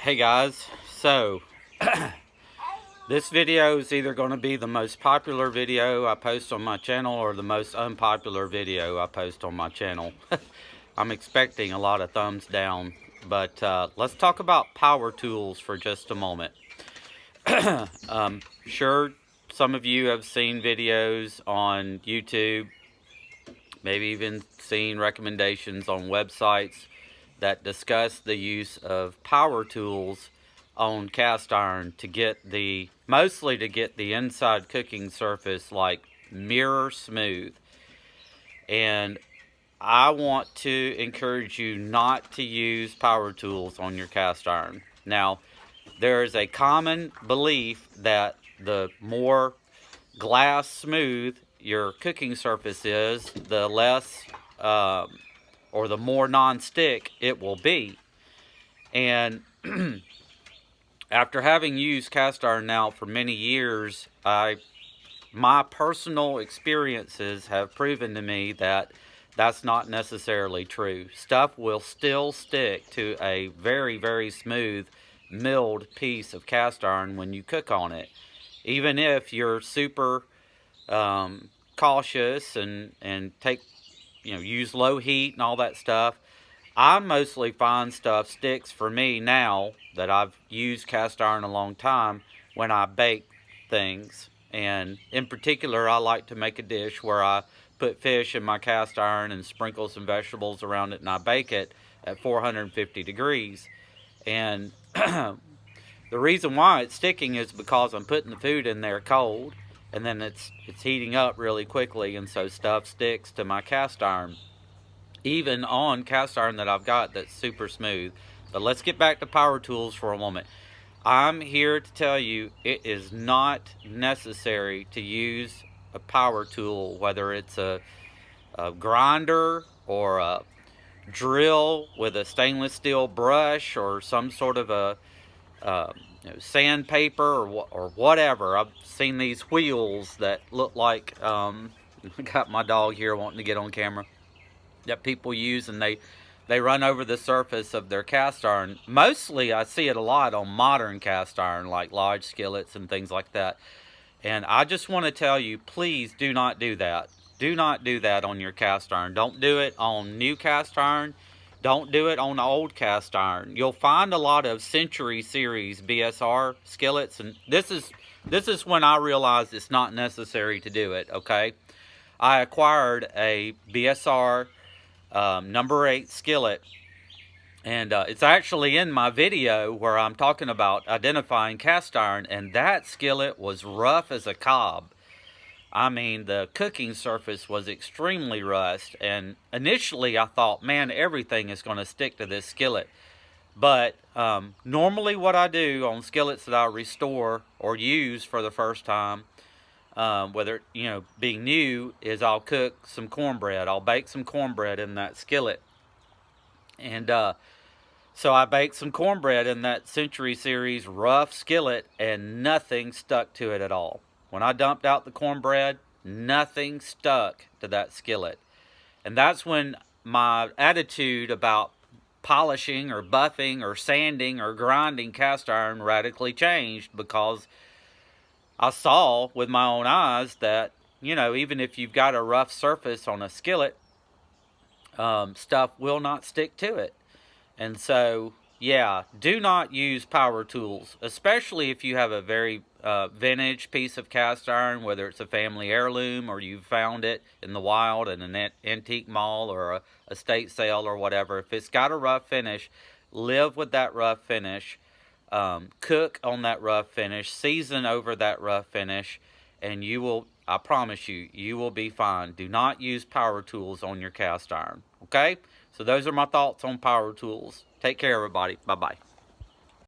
Hey guys, so this video is either going to be the most popular video I post on my channel or the most unpopular video I post on my channel. I'm expecting a lot of thumbs down, but let's talk about power tools for just a moment. Sure, some of you have seen videos on YouTube, maybe even seen recommendations on websites that discuss the use of power tools on cast iron to get mostly to get the inside cooking surface like mirror smooth. And I want to encourage you not to use power tools on your cast iron. Now, there is a common belief that the more glass smooth your cooking surface is, the less or the more non-stick it will be. And after having used cast iron now for many years, my personal experiences have proven to me that that's not necessarily true. Stuff will still stick to a very, very smooth milled piece of cast iron when you cook on it. Even if you're super cautious and use low heat and all that stuff, I mostly find stuff sticks for me now that I've used cast iron a long time when I bake things. And in particular, I like to make a dish where I put fish in my cast iron and sprinkle some vegetables around it, and I bake it at 450 degrees. And the reason why it's sticking is because I'm putting the food in there cold, and then it's heating up really quickly, and so stuff sticks to my cast iron, even on cast iron that I've got that's super smooth. But let's get back to power tools for a moment. I'm here to tell you it is not necessary to use a power tool, whether it's a grinder or a drill with a stainless steel brush or some sort of a sandpaper or whatever. I've seen these wheels that look like I got my dog here wanting to get on camera, that people use, and they run over the surface of their cast iron. Mostly I see it a lot on modern cast iron, like Lodge skillets and things like that. And I just want to tell you, please do not do that. Do not do that on your cast iron. Don't do it on new cast iron. Don't do it on old cast iron. You'll find a lot of Century Series BSR skillets, and this is when I realized it's not necessary to do it, okay? I acquired a BSR number 8 skillet, and it's actually in my video where I'm talking about identifying cast iron, and that skillet was rough as a cob. I mean, the cooking surface was extremely rust, and initially I thought, man, everything is going to stick to this skillet. But normally what I do on skillets that I restore or use for the first time, whether being new, is I'll cook some cornbread. I'll bake some cornbread in that skillet, and so I baked some cornbread in that Century Series rough skillet, and nothing stuck to it at all. When I dumped out the cornbread, nothing stuck to that skillet. And that's when my attitude about polishing or buffing or sanding or grinding cast iron radically changed, because I saw with my own eyes that, even if you've got a rough surface on a skillet, stuff will not stick to it. And so, yeah, do not use power tools, especially if you have a very vintage piece of cast iron, whether it's a family heirloom or you found it in the wild in an antique mall or a estate sale or whatever. If it's got a rough finish, live with that rough finish. Cook on that rough finish, season over that rough finish, and you will, I promise you, you will be fine. Do not use power tools on your cast iron, okay? So those are my thoughts on power tools. Take care, everybody. Bye-bye.